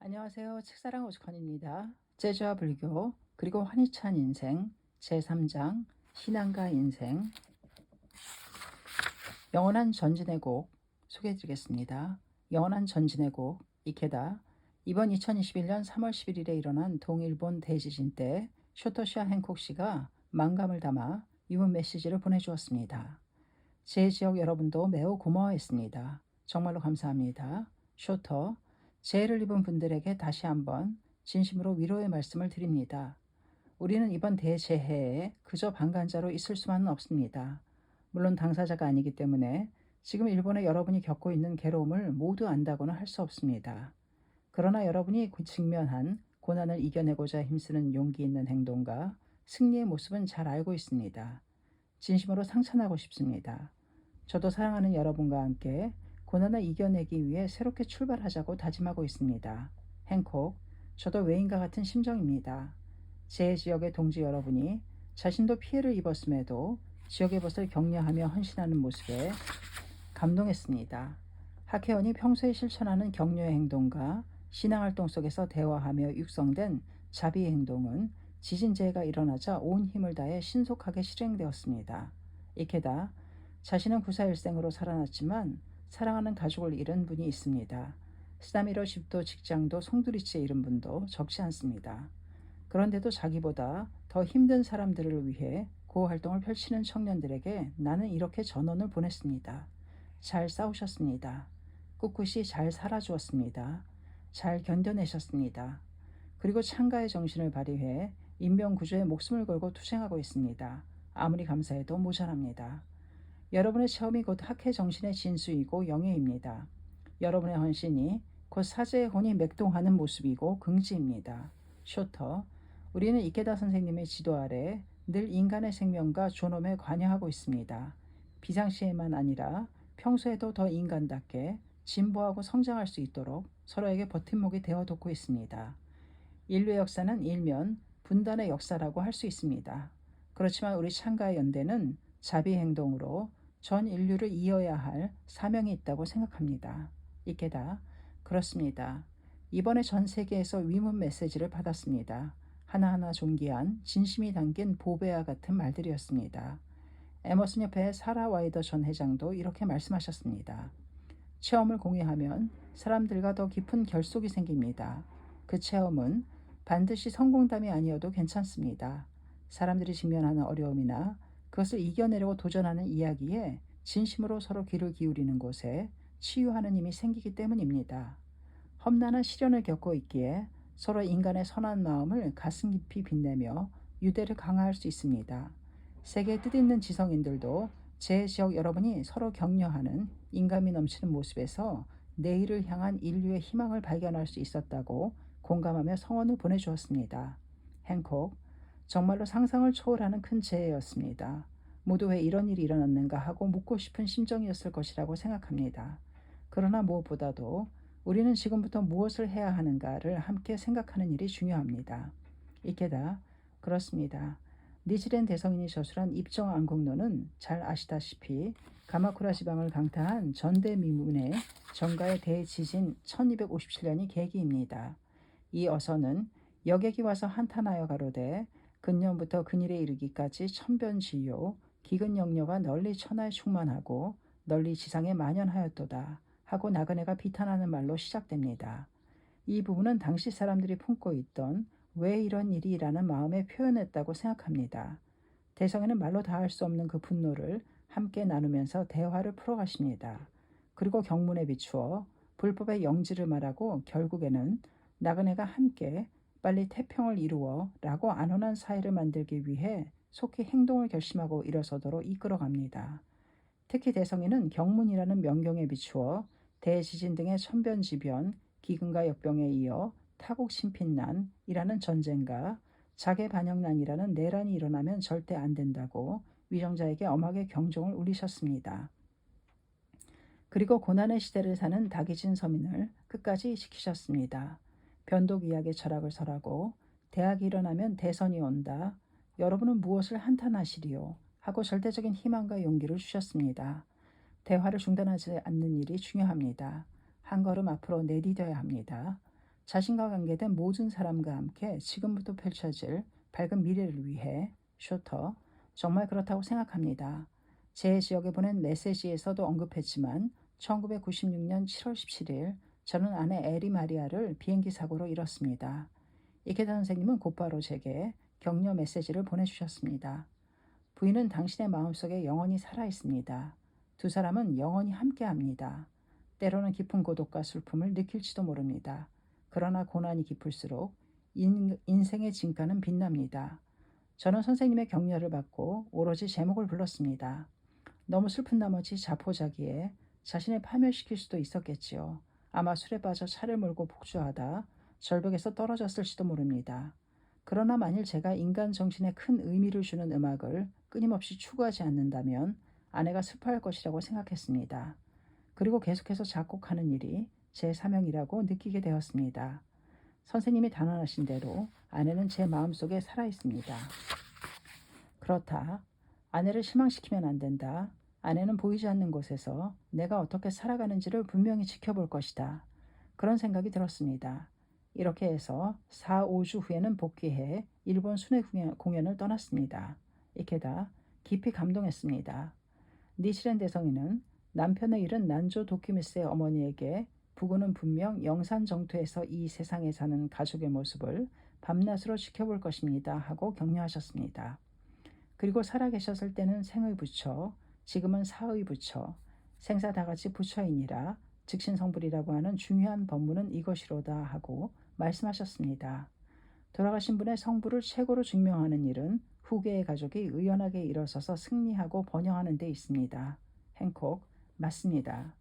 안녕하세요. 책사랑 오죽헌입니다. 재즈와 불교 그리고 환희 찬 인생 제3장 신앙과 인생 영원한 전진의 곡 소개해드리겠습니다. 영원한 전진의 곡 이케다. 이번 2021년 3월 11일에 일어난 동일본 대지진 때 쇼토시아 행콕 씨가 만감을 담아 이분 메시지를 보내주었습니다. 제 지역 여러분도 매우 고마워했습니다. 정말로 감사합니다. 쇼터, 재해를 입은 분들에게 다시 한번 진심으로 위로의 말씀을 드립니다. 우리는 이번 대재해에 그저 방관자로 있을 수만은 없습니다. 물론 당사자가 아니기 때문에 지금 일본의 여러분이 겪고 있는 괴로움을 모두 안다고는 할 수 없습니다. 그러나 여러분이 직면한 고난을 이겨내고자 힘쓰는 용기 있는 행동과 승리의 모습은 잘 알고 있습니다. 진심으로 상찬하고 싶습니다. 저도 사랑하는 여러분과 함께 고난을 이겨내기 위해 새롭게 출발하자고 다짐하고 있습니다. 행콕, 저도 외인과 같은 심정입니다. 제 지역의 동지 여러분이 자신도 피해를 입었음에도 지역의 것을 격려하며 헌신하는 모습에 감동했습니다. 학회원이 평소에 실천하는 격려의 행동과 신앙활동 속에서 대화하며 육성된 자비의 행동은 지진재해가 일어나자 온 힘을 다해 신속하게 실행되었습니다. 이케다, 자신은 구사일생으로 살아났지만 사랑하는 가족을 잃은 분이 있습니다. 쓰나미로 집도 직장도 송두리째 잃은 분도 적지 않습니다. 그런데도 자기보다 더 힘든 사람들을 위해 구호활동을 펼치는 청년들에게 나는 이렇게 전원을 보냈습니다. 잘 싸우셨습니다. 꿋꿋이 잘 살아주었습니다. 잘 견뎌내셨습니다. 그리고 창가의 정신을 발휘해 인명구조에 목숨을 걸고 투쟁하고 있습니다. 아무리 감사해도 모자랍니다. 여러분의 체험이 곧 학회 정신의 진수이고 영예입니다. 여러분의 헌신이 곧 사제의 혼이 맥동하는 모습이고 긍지입니다. 쇼터, 우리는 이케다 선생님의 지도 아래 늘 인간의 생명과 존엄에 관여하고 있습니다. 비상시에만 아니라 평소에도 더 인간답게 진보하고 성장할 수 있도록 서로에게 버팀목이 되어놓고 있습니다. 인류의 역사는 일면 분단의 역사라고 할 수 있습니다. 그렇지만 우리 창가의 연대는 자비 행동으로 전 인류를 이어야 할 사명이 있다고 생각합니다. 이케다, 그렇습니다. 이번에 전 세계에서 위문 메시지를 받았습니다. 하나하나 존귀한 진심이 담긴 보배와 같은 말들이었습니다. 에머슨 협회의 사라 와이더 전 회장도 이렇게 말씀하셨습니다. 체험을 공유하면 사람들과 더 깊은 결속이 생깁니다. 그 체험은 반드시 성공담이 아니어도 괜찮습니다. 사람들이 직면하는 어려움이나 그것을 이겨내려고 도전하는 이야기에 진심으로 서로 귀를 기울이는 곳에 치유하는 힘이 생기기 때문입니다. 험난한 시련을 겪고 있기에 서로 인간의 선한 마음을 가슴 깊이 빛내며 유대를 강화할 수 있습니다. 세계의 뜻있는 지성인들도 제 지역 여러분이 서로 격려하는 인감이 넘치는 모습에서 내일을 향한 인류의 희망을 발견할 수 있었다고 공감하며 성원을 보내주었습니다. 행콕, 정말로 상상을 초월하는 큰 재해였습니다. 모두 왜 이런 일이 일어났는가 하고 묻고 싶은 심정이었을 것이라고 생각합니다. 그러나 무엇보다도 우리는 지금부터 무엇을 해야 하는가를 함께 생각하는 일이 중요합니다. 이케다, 그렇습니다. 니지렌 대성인이 저술한 입정 안국론은 잘 아시다시피 가마쿠라 지방을 강타한 전대미문의 정가의 대지진 1257년이 계기입니다. 이 어선은 여객이 와서 한탄하여 가로되 근년부터 근일에 이르기까지 천변지요 기근영려가 널리 천하에 충만하고 널리 지상에 만연하였도다 하고 나그네가 비탄하는 말로 시작됩니다. 이 부분은 당시 사람들이 품고 있던 왜 이런 일이라는 마음에 표현했다고 생각합니다. 대성에는 말로 다할 수 없는 그 분노를 함께 나누면서 대화를 풀어가십니다. 그리고 경문에 비추어 불법의 영지를 말하고 결국에는 나그네가 함께 빨리 태평을 이루어 라고 안온한 사회를 만들기 위해 속히 행동을 결심하고 일어서도록 이끌어갑니다. 특히 대성에는 경문이라는 명경에 비추어 대지진 등의 천변지변, 기근과 역병에 이어 타국신핀난이라는 전쟁과 자개반역난이라는 내란이 일어나면 절대 안 된다고 위정자에게 엄하게 경종을 울리셨습니다. 그리고 고난의 시대를 사는 다기진 서민을 끝까지 지키셨습니다. 변독이야기의 철학을 설하고 대학이 일어나면 대선이 온다. 여러분은 무엇을 한탄하시리요? 하고 절대적인 희망과 용기를 주셨습니다. 대화를 중단하지 않는 일이 중요합니다. 한 걸음 앞으로 내디뎌야 합니다. 자신과 관계된 모든 사람과 함께 지금부터 펼쳐질 밝은 미래를 위해 쇼터, 정말 그렇다고 생각합니다. 제 지역에 보낸 메시지에서도 언급했지만 1996년 7월 17일 저는 아내 에리 마리아를 비행기 사고로 잃었습니다. 이케다 선생님은 곧바로 제게 격려 메시지를 보내주셨습니다. 부인은 당신의 마음속에 영원히 살아있습니다. 두 사람은 영원히 함께합니다. 때로는 깊은 고독과 슬픔을 느낄지도 모릅니다. 그러나 고난이 깊을수록 인생의 진가는 빛납니다. 저는 선생님의 격려를 받고 오로지 제목을 불렀습니다. 너무 슬픈 나머지 자포자기에 자신을 파멸시킬 수도 있었겠지요. 아마 술에 빠져 차를 몰고 폭주하다 절벽에서 떨어졌을지도 모릅니다. 그러나 만일 제가 인간 정신에 큰 의미를 주는 음악을 끊임없이 추구하지 않는다면 아내가 슬퍼할 것이라고 생각했습니다. 그리고 계속해서 작곡하는 일이 제 사명이라고 느끼게 되었습니다. 선생님이 단언하신 대로 아내는 제 마음속에 살아있습니다. 그렇다. 아내를 실망시키면 안 된다. 아내는 보이지 않는 곳에서 내가 어떻게 살아가는지를 분명히 지켜볼 것이다. 그런 생각이 들었습니다. 이렇게 해서 4, 5주 후에는 복귀해 일본 순회 공연을 떠났습니다. 이케다 깊이 감동했습니다. 니치렌 대성이는 남편의 잃은 난조 도키미스의 어머니에게 부부는 분명 영산정토에서 이 세상에 사는 가족의 모습을 밤낮으로 지켜볼 것입니다 하고 격려하셨습니다. 그리고 살아계셨을 때는 생의 부처, 지금은 사의 부처, 생사 다같이 부처이니라 즉신성불이라고 하는 중요한 법문은 이것이로다 하고 말씀하셨습니다. 돌아가신 분의 성부를 최고로 증명하는 일은 후계의 가족이 의연하게 일어서서 승리하고 번영하는 데 있습니다. 행콕, 맞습니다.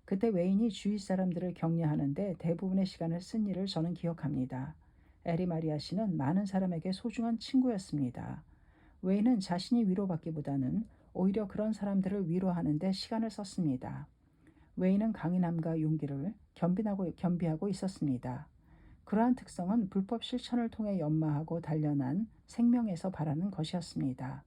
그때 웨인이 주위 사람들을 격려하는데 대부분의 시간을 쓴 일을 저는 기억합니다. 에리 마리아 씨는 많은 사람에게 소중한 친구였습니다. 웨인은 자신이 위로받기보다는 오히려 그런 사람들을 위로하는 데 시간을 썼습니다. 웨인은 강인함과 용기를 겸비하고 있었습니다. 그러한 특성은 불법 실천을 통해 연마하고 단련한 생명에서 바라는 것이었습니다.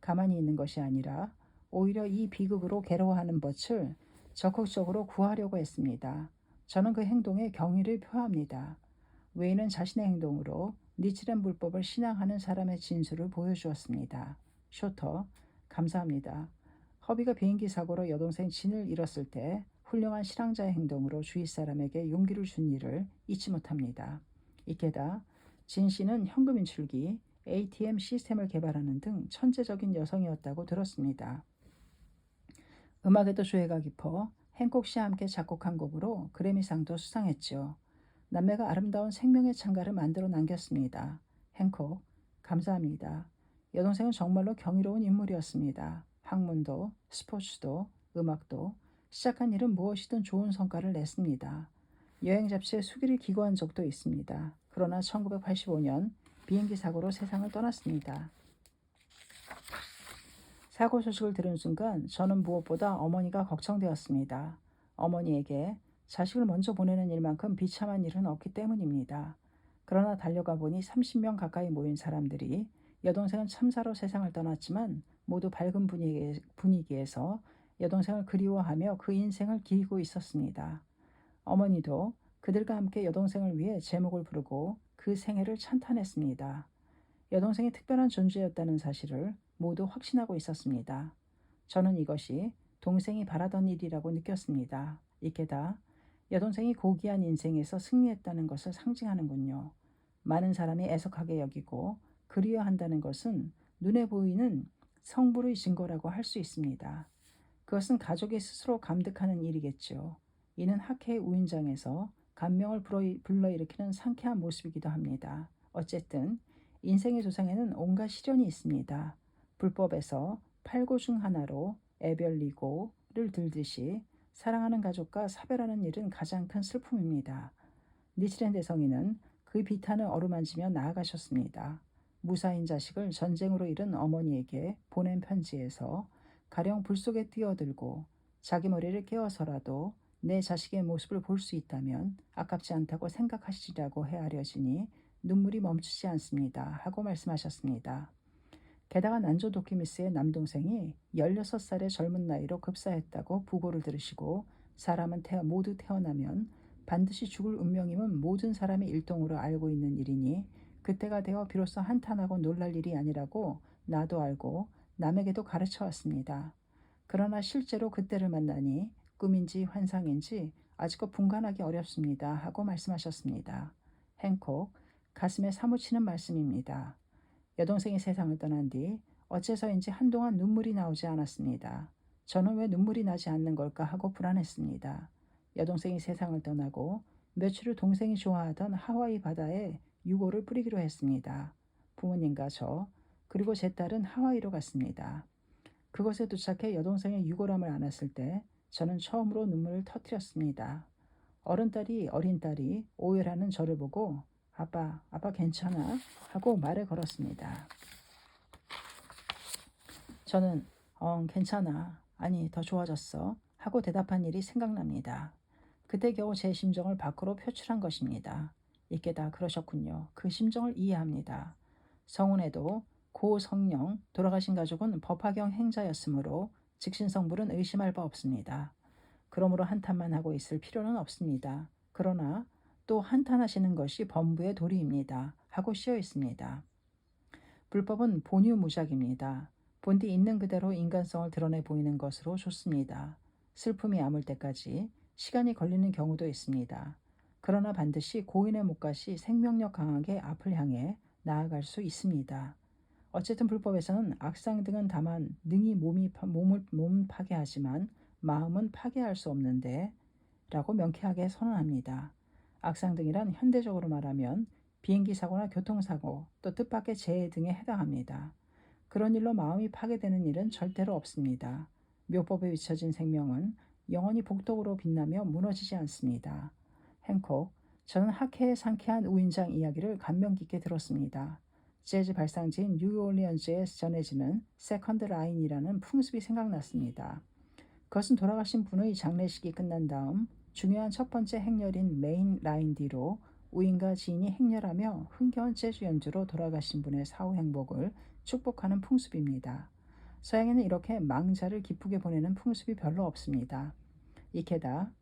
가만히 있는 것이 아니라 오히려 이 비극으로 괴로워하는 벗을 적극적으로 구하려고 했습니다. 저는 그 행동에 경의를 표합니다. 웨인은 자신의 행동으로 니치렌 불법을 신앙하는 사람의 진수를 보여주었습니다. 쇼터, 감사합니다. 허비가 비행기 사고로 여동생 진을 잃었을 때 훌륭한 신앙자의 행동으로 주위 사람에게 용기를 준 일을 잊지 못합니다. 이케다, 진 씨는 현금 인출기, ATM 시스템을 개발하는 등 천재적인 여성이었다고 들었습니다. 음악에도 조예가 깊어 행콕 씨와 함께 작곡한 곡으로 그래미상도 수상했죠. 남매가 아름다운 생명의 창가를 만들어 남겼습니다. 행콕, 감사합니다. 여동생은 정말로 경이로운 인물이었습니다. 학문도, 스포츠도, 음악도, 시작한 일은 무엇이든 좋은 성과를 냈습니다. 여행 잡지에 수기를 기고한 적도 있습니다. 그러나 1985년 비행기 사고로 세상을 떠났습니다. 사고 소식을 들은 순간 저는 무엇보다 어머니가 걱정되었습니다. 어머니에게 자식을 먼저 보내는 일만큼 비참한 일은 없기 때문입니다. 그러나 달려가 보니 30명 가까이 모인 사람들이 여동생은 참사로 세상을 떠났지만 모두 밝은 분위기에서 여동생을 그리워하며 그 인생을 기리고 있었습니다. 어머니도 그들과 함께 여동생을 위해 제목을 부르고 그 생애를 찬탄했습니다. 여동생이 특별한 존재였다는 사실을 모두 확신하고 있었습니다. 저는 이것이 동생이 바라던 일이라고 느꼈습니다. 이케다 여동생이 고귀한 인생에서 승리했다는 것을 상징하는군요. 많은 사람이 애석하게 여기고 그리워한다는 것은 눈에 보이는 성불의 증거라고 할 수 있습니다. 그것은 가족이 스스로 감득하는 일이겠죠. 이는 학회의 우인장에서 감명을 불러일으키는 상쾌한 모습이기도 합니다. 어쨌든 인생의 조상에는 온갖 시련이 있습니다. 불법에서 팔고 중 하나로 애별리고를 들듯이 사랑하는 가족과 사별하는 일은 가장 큰 슬픔입니다. 니치렌 대성이는 그 비탄을 어루만지며 나아가셨습니다. 무사인 자식을 전쟁으로 잃은 어머니에게 보낸 편지에서 가령 불 속에 뛰어들고 자기 머리를 깨워서라도 내 자식의 모습을 볼 수 있다면 아깝지 않다고 생각하시리라고 헤아려지니 눈물이 멈추지 않습니다. 하고 말씀하셨습니다. 게다가 난조 도키미스의 남동생이 16살의 젊은 나이로 급사했다고 부고를 들으시고 사람은 모두 태어나면 반드시 죽을 운명임은 모든 사람이 일동으로 알고 있는 일이니 그때가 되어 비로소 한탄하고 놀랄 일이 아니라고 나도 알고 남에게도 가르쳐 왔습니다. 그러나 실제로 그때를 만나니 꿈인지 환상인지 아직도 분간하기 어렵습니다. 하고 말씀하셨습니다. 행콕, 가슴에 사무치는 말씀입니다. 여동생이 세상을 떠난 뒤 어째서인지 한동안 눈물이 나오지 않았습니다. 저는 왜 눈물이 나지 않는 걸까 하고 불안했습니다. 여동생이 세상을 떠나고 며칠 후 동생이 좋아하던 하와이 바다에 유골을 뿌리기로 했습니다. 부모님과 저, 그리고 제 딸은 하와이로 갔습니다. 그곳에 도착해 여동생의 유골함을 안았을 때 저는 처음으로 눈물을 터뜨렸습니다. 어린 딸이 오열하는 저를 보고 아빠 괜찮아? 하고 말을 걸었습니다. 저는 괜찮아. 아니 더 좋아졌어. 하고 대답한 일이 생각납니다. 그때 겨우 제 심정을 밖으로 표출한 것입니다. 이게다 그러셨군요. 그 심정을 이해합니다. 성운에도 고 성령 돌아가신 가족은 법화경 행자였으므로 직신성불은 의심할 바 없습니다. 그러므로 한탄만 하고 있을 필요는 없습니다. 그러나 또 한탄하시는 것이 범부의 도리입니다. 하고 씌어 있습니다. 불법은 본유무작입니다. 본디 있는 그대로 인간성을 드러내 보이는 것으로 좋습니다. 슬픔이 아물 때까지 시간이 걸리는 경우도 있습니다. 그러나 반드시 고인의 몫같이 생명력 강하게 앞을 향해 나아갈 수 있습니다. 어쨌든 불법에서는 악상 등은 다만 능히 몸은 파괴하지만 마음은 파괴할 수 없는데 라고 명쾌하게 선언합니다. 악상 등이란 현대적으로 말하면 비행기 사고나 교통사고 또 뜻밖의 재해 등에 해당합니다. 그런 일로 마음이 파괴되는 일은 절대로 없습니다. 묘법에 비춰진 생명은 영원히 복덕으로 빛나며 무너지지 않습니다. 행콕, 저는 학회의 상쾌한 우인장 이야기를 감명 깊게 들었습니다. 재즈 발상지인 뉴올리언즈에 전해지는 세컨드 라인이라는 풍습이 생각났습니다. 그것은 돌아가신 분의 장례식이 끝난 다음 중요한 첫 번째 행렬인 메인 라인 뒤로 우인과 지인이 행렬하며 흥겨운 재즈 연주로 돌아가신 분의 사후 행복을 축복하는 풍습입니다. 서양에는 이렇게 망자를 기쁘게 보내는 풍습이 별로 없습니다. 이케다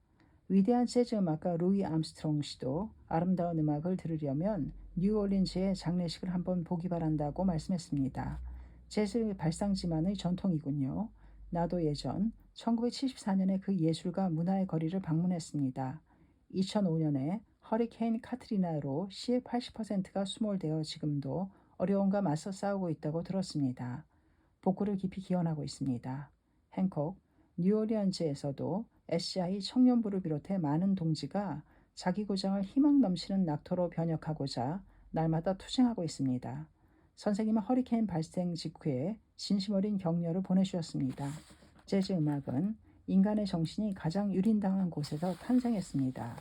위대한 재즈 음악가 루이 암스트롱 씨도 아름다운 음악을 들으려면 뉴올린즈의 장례식을 한번 보기 바란다고 말씀했습니다. 재즈 발상지만의 전통이군요. 나도 예전 1974년에 그 예술과 문화의 거리를 방문했습니다. 2005년에 허리케인 카트리나로 시의 80%가 수몰되어 지금도 어려움과 맞서 싸우고 있다고 들었습니다. 복구를 깊이 기원하고 있습니다. 행콕, 뉴올리언즈에서도 SCI 청년부를 비롯해 많은 동지가 자기 고장을 희망 넘치는 낙토로 변혁하고자 날마다 투쟁하고 있습니다. 선생님은 허리케인 발생 직후에 진심 어린 격려를 보내주셨습니다. 재즈 음악은 인간의 정신이 가장 유린당한 곳에서 탄생했습니다.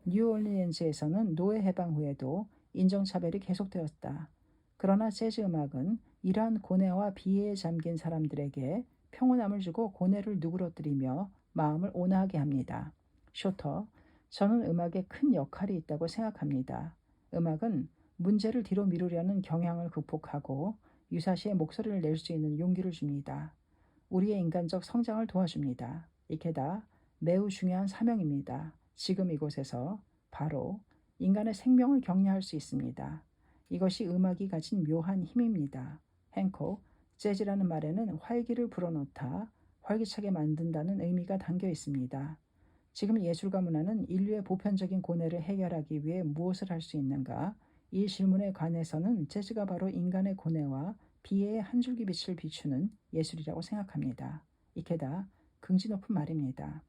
뉴올리언즈에서는 노예 해방 후에도 인종차별이 계속되었다. 그러나 재즈 음악은 이러한 고뇌와 비애에 잠긴 사람들에게 평온함을 주고 고뇌를 누그러뜨리며 마음을 온화하게 합니다. 쇼터, 저는 음악에 큰 역할이 있다고 생각합니다. 음악은 문제를 뒤로 미루려는 경향을 극복하고 유사시에 목소리를 낼 수 있는 용기를 줍니다. 우리의 인간적 성장을 도와줍니다. 이게다 매우 중요한 사명입니다. 지금 이곳에서 바로 인간의 생명을 격려할 수 있습니다. 이것이 음악이 가진 묘한 힘입니다. 행콕, 재즈라는 말에는 활기를 불어넣다, 활기차게 만든다는 의미가 담겨 있습니다. 지금 예술과 문화는 인류의 보편적인 고뇌를 해결하기 위해 무엇을 할 수 있는가? 이 질문에 관해서는 재즈가 바로 인간의 고뇌와 비애의 한 줄기 빛을 비추는 예술이라고 생각합니다. 이게다 긍지 높은 말입니다.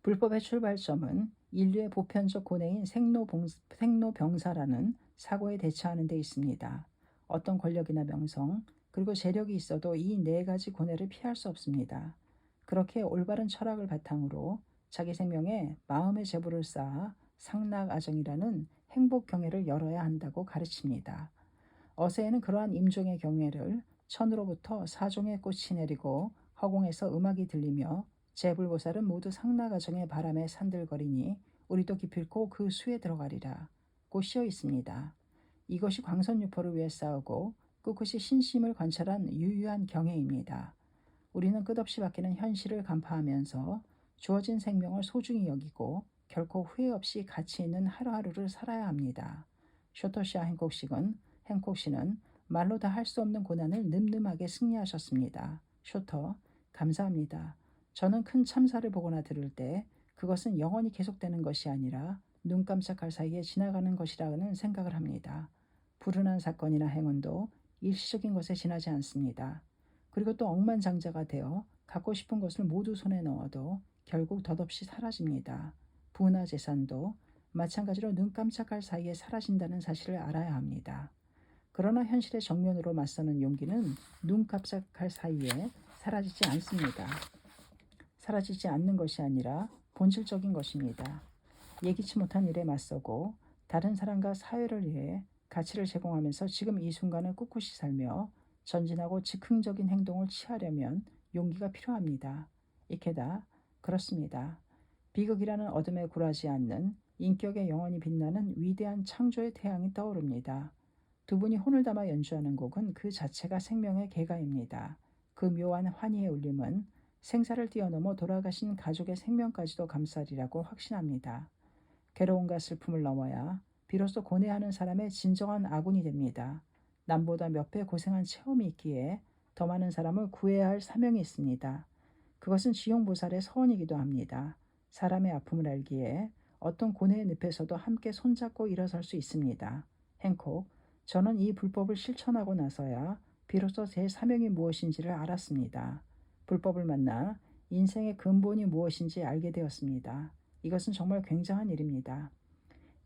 불법의 출발점은 인류의 보편적 고뇌인 생로병사라는 사고에 대처하는 데 있습니다. 어떤 권력이나 명성, 그리고 재력이 있어도 이 네 가지 고뇌를 피할 수 없습니다. 그렇게 올바른 철학을 바탕으로 자기 생명에 마음의 제보를 쌓아 상락아정이라는 행복 경애를 열어야 한다고 가르칩니다. 어세에는 그러한 임종의 경애를 천으로부터 사종의 꽃이 내리고 허공에서 음악이 들리며 제불보살은 모두 상락아정의 바람에 산들거리니 우리도 기필코 그 수에 들어가리라 고 씌어 있습니다. 이것이 광선유포를 위해 싸우고 꿋꿋이 신심을 관찰한 유유한 경애입니다. 우리는 끝없이 바뀌는 현실을 간파하면서 주어진 생명을 소중히 여기고 결코 후회 없이 가치 있는 하루하루를 살아야 합니다. 쇼토시아 행콕 씨는 말로 다 할 수 없는 고난을 늠름하게 승리하셨습니다. 쇼터, 감사합니다. 저는 큰 참사를 보거나 들을 때 그것은 영원히 계속되는 것이 아니라 눈 깜짝할 사이에 지나가는 것이라는 생각을 합니다. 불운한 사건이나 행운도 일시적인 것에 지나지 않습니다. 그리고 또 억만장자가 되어 갖고 싶은 것을 모두 손에 넣어도 결국 덧없이 사라집니다. 부나 재산도 마찬가지로 눈 깜짝할 사이에 사라진다는 사실을 알아야 합니다. 그러나 현실의 정면으로 맞서는 용기는 눈 깜짝할 사이에 사라지지 않습니다. 사라지지 않는 것이 아니라 본질적인 것입니다. 예기치 못한 일에 맞서고 다른 사람과 사회를 위해 가치를 제공하면서 지금 이 순간을 꿋꿋이 살며 전진하고 즉흥적인 행동을 취하려면 용기가 필요합니다. 이케다, 그렇습니다. 비극이라는 어둠에 굴하지 않는 인격에 영원히 빛나는 위대한 창조의 태양이 떠오릅니다. 두 분이 혼을 담아 연주하는 곡은 그 자체가 생명의 개가입니다. 그 묘한 환희의 울림은 생사를 뛰어넘어 돌아가신 가족의 생명까지도 감싸리라고 확신합니다. 괴로움과 슬픔을 넘어야 비로소 고뇌하는 사람의 진정한 아군이 됩니다. 남보다 몇 배 고생한 체험이 있기에 더 많은 사람을 구해야 할 사명이 있습니다. 그것은 지용보살의 서원이기도 합니다. 사람의 아픔을 알기에 어떤 고뇌의 늪에서도 함께 손잡고 일어설 수 있습니다. 행콕, 저는 이 불법을 실천하고 나서야 비로소 제 사명이 무엇인지를 알았습니다. 불법을 만나 인생의 근본이 무엇인지 알게 되었습니다. 이것은 정말 굉장한 일입니다.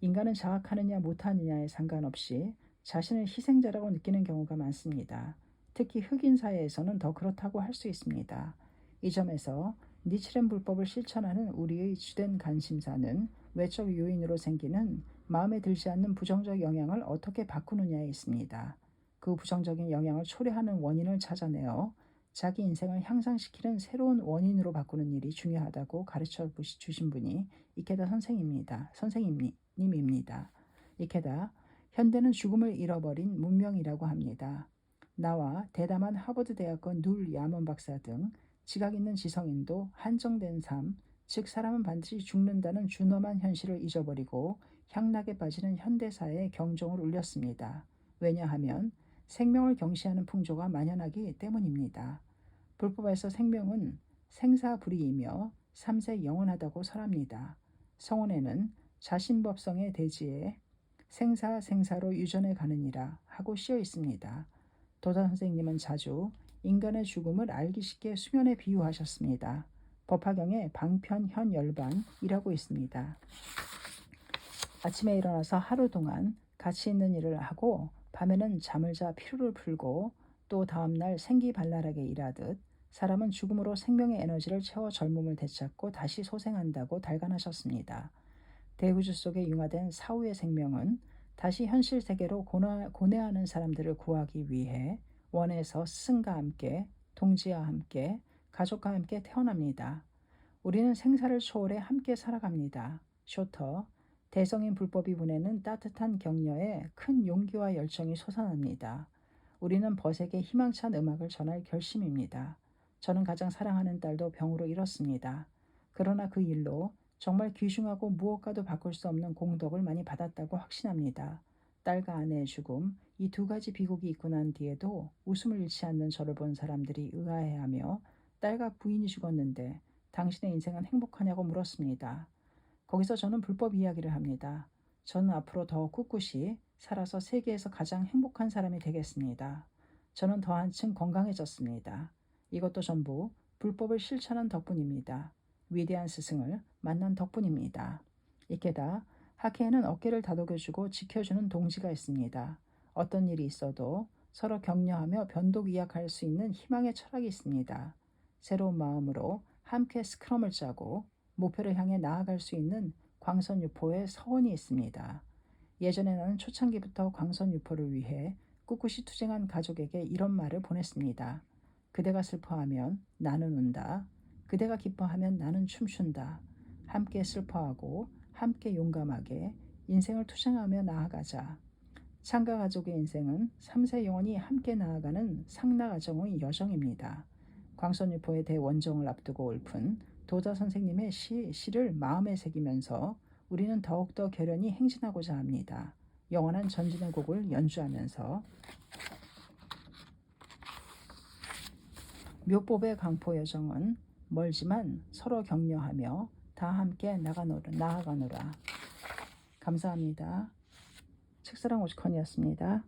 인간은 자학하느냐 못하느냐에 상관없이 자신을 희생자라고 느끼는 경우가 많습니다. 특히 흑인 사회에서는 더 그렇다고 할 수 있습니다. 이 점에서 니치렌 불법을 실천하는 우리의 주된 관심사는 외적 요인으로 생기는 마음에 들지 않는 부정적 영향을 어떻게 바꾸느냐에 있습니다. 그 부정적인 영향을 초래하는 원인을 찾아내어 자기 인생을 향상시키는 새로운 원인으로 바꾸는 일이 중요하다고 가르쳐 주신 분이 이케다 선생님입니다. 이케다, 현대는 죽음을 잃어버린 문명이라고 합니다. 나와 대담한 하버드 대학원 눌 야먼 박사 등 지각 있는 지성인도 한정된 삶, 즉 사람은 반드시 죽는다는 준엄한 현실을 잊어버리고 향락에 빠지는 현대사회의 경종을 울렸습니다. 왜냐하면 생명을 경시하는 풍조가 만연하기 때문입니다. 불법에서 생명은 생사불이이며 삼세 영원하다고 설합니다. 성원에는 자신법성의 대지에 생사로 유전해 가느니라 하고 씌어 있습니다. 도다 선생님은 자주 인간의 죽음을 알기 쉽게 수면에 비유하셨습니다. 법화경에 방편현열반이라고 있습니다. 아침에 일어나서 하루 동안 가치 있는 일을 하고 밤에는 잠을 자 피로를 풀고 또 다음날 생기발랄하게 일하듯 사람은 죽음으로 생명의 에너지를 채워 젊음을 되찾고 다시 소생한다고 달간하셨습니다. 대우주 속에 융화된 사후의 생명은 다시 현실 세계로 고뇌하는 사람들을 구하기 위해 원에서 스승과 함께, 동지와 함께, 가족과 함께 태어납니다. 우리는 생사를 초월해 함께 살아갑니다. 쇼터, 대성인 불법이 보내는 따뜻한 격려에 큰 용기와 열정이 솟아납니다. 우리는 벗에게 희망찬 음악을 전할 결심입니다. 저는 가장 사랑하는 딸도 병으로 잃었습니다. 그러나 그 일로 정말 귀중하고 무엇과도 바꿀 수 없는 공덕을 많이 받았다고 확신합니다. 딸과 아내의 죽음, 이 두 가지 비극이 있고 난 뒤에도 웃음을 잃지 않는 저를 본 사람들이 의아해하며 딸과 부인이 죽었는데 당신의 인생은 행복하냐고 물었습니다. 거기서 저는 불법 이야기를 합니다. 저는 앞으로 더 꿋꿋이 살아서 세계에서 가장 행복한 사람이 되겠습니다. 저는 더 한층 건강해졌습니다. 이것도 전부 불법을 실천한 덕분입니다. 위대한 스승을 만난 덕분입니다. 이케다, 학회에는 어깨를 다독여주고 지켜주는 동지가 있습니다. 어떤 일이 있어도 서로 격려하며 변독이약할 수 있는 희망의 철학이 있습니다. 새로운 마음으로 함께 스크럼을 짜고 목표를 향해 나아갈 수 있는 광선유포의 서원이 있습니다. 예전에 나는 초창기부터 광선유포를 위해 꿋꿋이 투쟁한 가족에게 이런 말을 보냈습니다. 그대가 슬퍼하면 나는 운다. 그대가 기뻐하면 나는 춤춘다. 함께 슬퍼하고 함께 용감하게 인생을 투쟁하며 나아가자. 창가 가족의 인생은 3세 영원히 함께 나아가는 상나가정의 여정입니다. 광선유포의 대원정을 앞두고 읊은 도자 선생님의 시를 마음에 새기면서 우리는 더욱더 결연히 행진하고자 합니다. 영원한 전진의 곡을 연주하면서 묘법의 강포 여정은 멀지만 서로 격려하며 다 함께 나아가노라. 감사합니다. 책사랑 오지컨이었습니다.